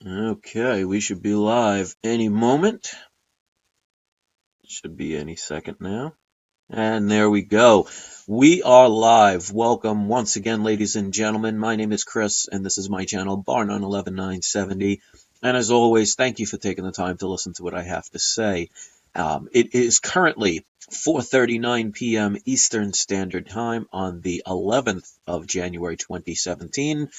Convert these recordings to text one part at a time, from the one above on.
Okay, we should be live any moment. Should be any second now. And there we go. We are live. Welcome once again, ladies and gentlemen. My name is Chris, and this is my channel, Bar 911970. And as always, thank you for taking the time to listen to what I have to say. It is currently 4:39 p.m. Eastern Standard Time on the 11th of January 2017.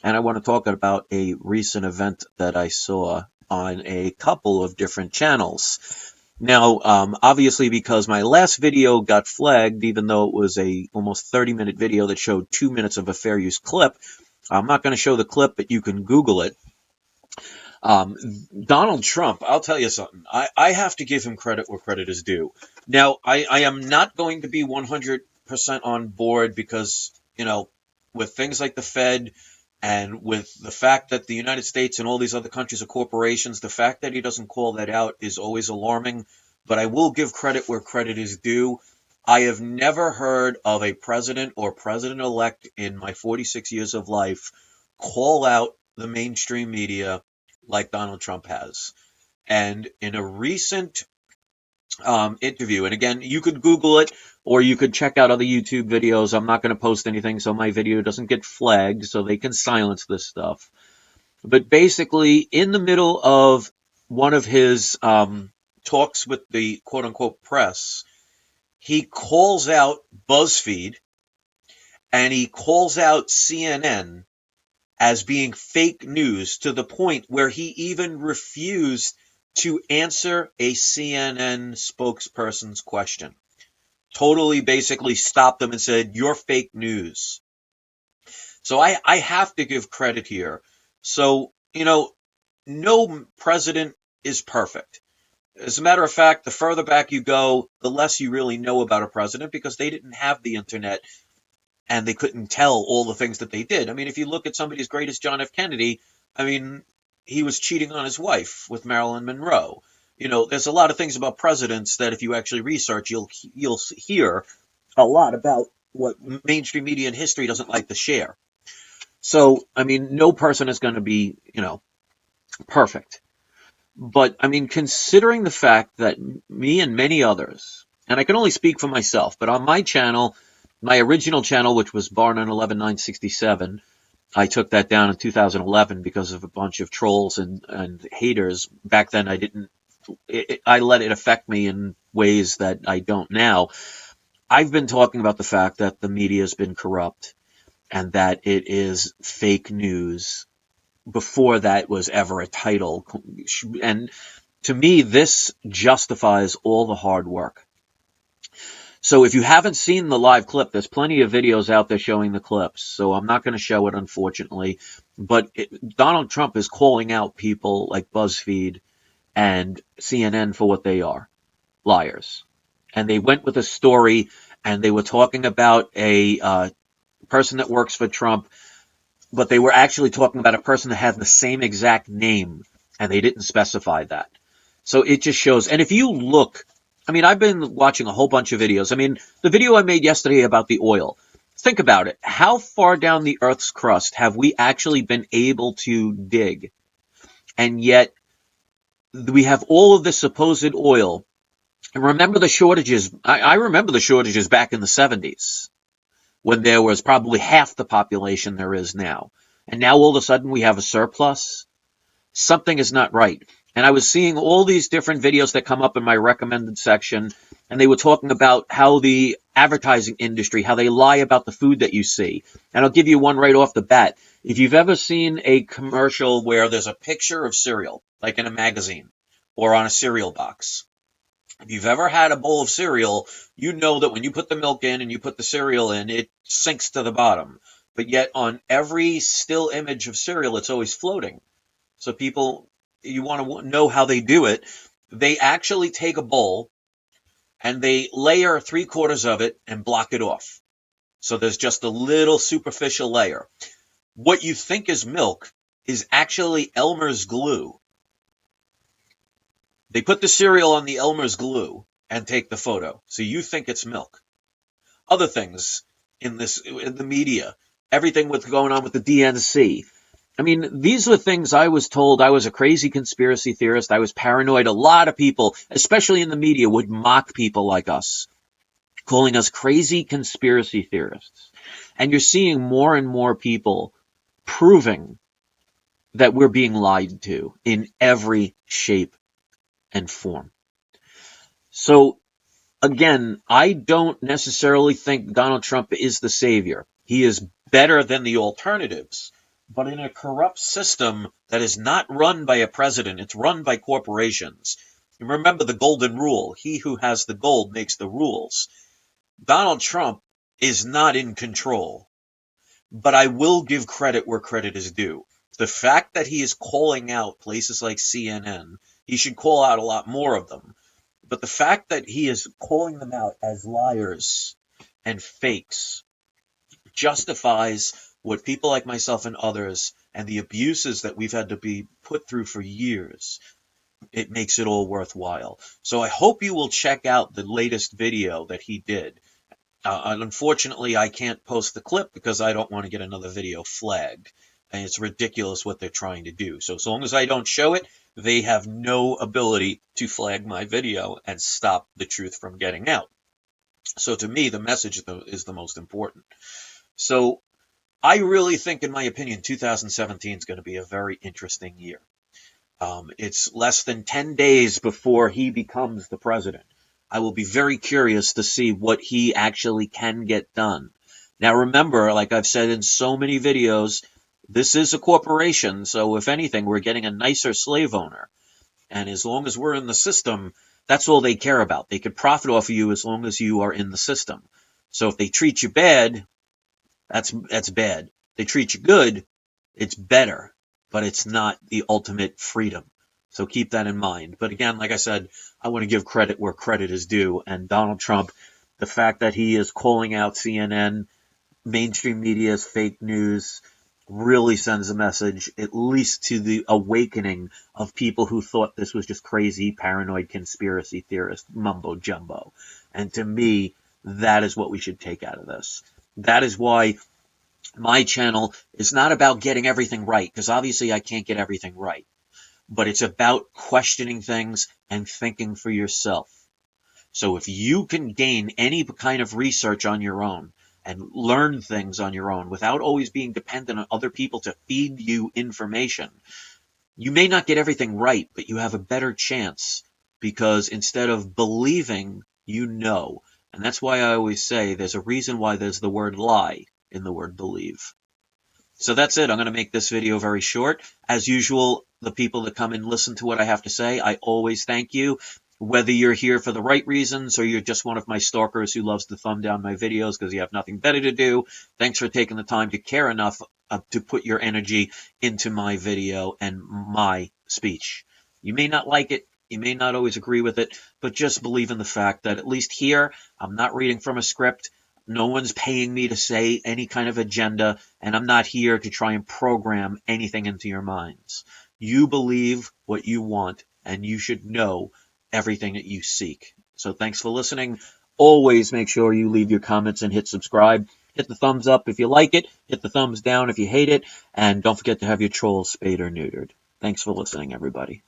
And I want to talk about a recent event that I saw on a couple of different channels. Now, obviously, because my last video got flagged, even though it was a almost 30-minute video that showed 2 minutes of a fair use clip, I'm not going to show the clip, but you can Google it. Um, Donald Trump, I'll tell you something. I have to give him credit where credit is due. Now, I am not going to be 100% on board because, with things like the Fed and with the fact that the United States and all these other countries are corporations, the fact that he doesn't call that out is always alarming. But I will give credit where credit is due. I have never heard of a president or president-elect in my 46 years of life call out the mainstream media like Donald Trump has. And in a recent interview, and again, you could Google it or you could check out other YouTube videos. I'm not going to post anything so my video doesn't get flagged so they can silence this stuff. But basically, in the middle of one of his talks with the quote unquote press, he calls out BuzzFeed and he calls out CNN as being fake news to the point where he even refused to answer a CNN spokesperson's question. Totally basically stopped them and said, "You're fake news." So I have to give credit here. So, no president is perfect. As a matter of fact, the further back you go, the less you really know about a president because they didn't have the internet and they couldn't tell all the things that they did. I mean, if you look at somebody as great as John F. Kennedy, I mean, he was cheating on his wife with Marilyn Monroe. There's a lot of things about presidents that if you actually research, you'll hear a lot about what mainstream media and history doesn't like to share. So, I mean, no person is going to be, perfect. But, I mean, considering the fact that me and many others, and I can only speak for myself, but on my channel, my original channel, which was Bar 911967, I took that down in 2011 because of a bunch of trolls and haters. Back then, I let it affect me in ways that I don't now. I've been talking about the fact that the media has been corrupt and that it is fake news before that was ever a title. And to me, this justifies all the hard work. So if you haven't seen the live clip, there's plenty of videos out there showing the clips. So I'm not going to show it, unfortunately. But Donald Trump is calling out people like BuzzFeed and CNN for what they are, liars. And they went with a story and they were talking about a person that works for Trump, but they were actually talking about a person that had the same exact name, and they didn't specify that. So it just shows. And if you look, I mean, I've been watching a whole bunch of videos. I mean, the video I made yesterday about the oil, think about it. How far down the Earth's crust have we actually been able to dig? And yet we have all of this supposed oil. And remember the shortages. I remember the shortages back in the 70s when there was probably half the population there is now. And now all of a sudden we have a surplus. Something is not right. And I was seeing all these different videos that come up in my recommended section, and they were talking about how the advertising industry, how they lie about the food that you see. And I'll give you one right off the bat. If you've ever seen a commercial where there's a picture of cereal, like in a magazine or on a cereal box, if you've ever had a bowl of cereal, you know that when you put the milk in and you put the cereal in, it sinks to the bottom. But yet on every still image of cereal, it's always floating. So people, you want to know how they do it. They actually take a bowl and they layer 3/4 of it and block it off. So there's just a little superficial layer. What you think is milk is actually Elmer's glue. They put the cereal on the Elmer's glue and take the photo. So you think it's milk. Other things in the media, everything what's going on with the DNC. I mean, these were things I was told. I was a crazy conspiracy theorist. I was paranoid. A lot of people, especially in the media, would mock people like us, calling us crazy conspiracy theorists. And you're seeing more and more people proving that we're being lied to in every shape and form. So again, I don't necessarily think Donald Trump is the savior. He is better than the alternatives. But in a corrupt system that is not run by a president, it's run by corporations. And remember the golden rule: he who has the gold makes the rules. Donald Trump is not in control. But I will give credit where credit is due. The fact that he is calling out places like CNN, he should call out a lot more of them. But the fact that he is calling them out as liars and fakes justifies what people like myself and others and the abuses that we've had to be put through for years. It makes it all worthwhile. So I hope you will check out the latest video that he did. Unfortunately, I can't post the clip because I don't want to get another video flagged. And it's ridiculous what they're trying to do. So as long as I don't show it, they have no ability to flag my video and stop the truth from getting out. So to me, the message is the most important. So I really think, in my opinion, 2017 is going to be a very interesting year. It's less than 10 days before he becomes the president. I will be very curious to see what he actually can get done. Now remember, like I've said in so many videos, this is a corporation, so if anything, we're getting a nicer slave owner. And as long as we're in the system, that's all they care about. They can profit off of you as long as you are in the system. So if they treat you bad, that's bad. If they treat you good, it's better, but it's not the ultimate freedom. So keep that in mind. But again, like I said, I want to give credit where credit is due. And Donald Trump, the fact that he is calling out CNN, mainstream media as fake news, really sends a message, at least to the awakening of people who thought this was just crazy, paranoid conspiracy theorist mumbo jumbo. And to me, that is what we should take out of this. That is why my channel is not about getting everything right, because obviously I can't get everything right. But it's about questioning things and thinking for yourself. So if you can gain any kind of research on your own and learn things on your own without always being dependent on other people to feed you information, you may not get everything right, but you have a better chance, because instead of believing, you know. And that's why I always say there's a reason why there's the word lie in the word believe. So that's it. I'm going to make this video very short. As usual, the people that come and listen to what I have to say, I always thank you. Whether you're here for the right reasons or you're just one of my stalkers who loves to thumb down my videos because you have nothing better to do, thanks for taking the time to care enough to put your energy into my video and my speech. You may not like it. You may not always agree with it, but just believe in the fact that at least here, I'm not reading from a script. No one's paying me to say any kind of agenda, and I'm not here to try and program anything into your minds. You believe what you want, and you should know everything that you seek. So thanks for listening. Always make sure you leave your comments and hit subscribe. Hit the thumbs up if you like it. Hit the thumbs down if you hate it. And don't forget to have your trolls spayed or neutered. Thanks for listening, everybody.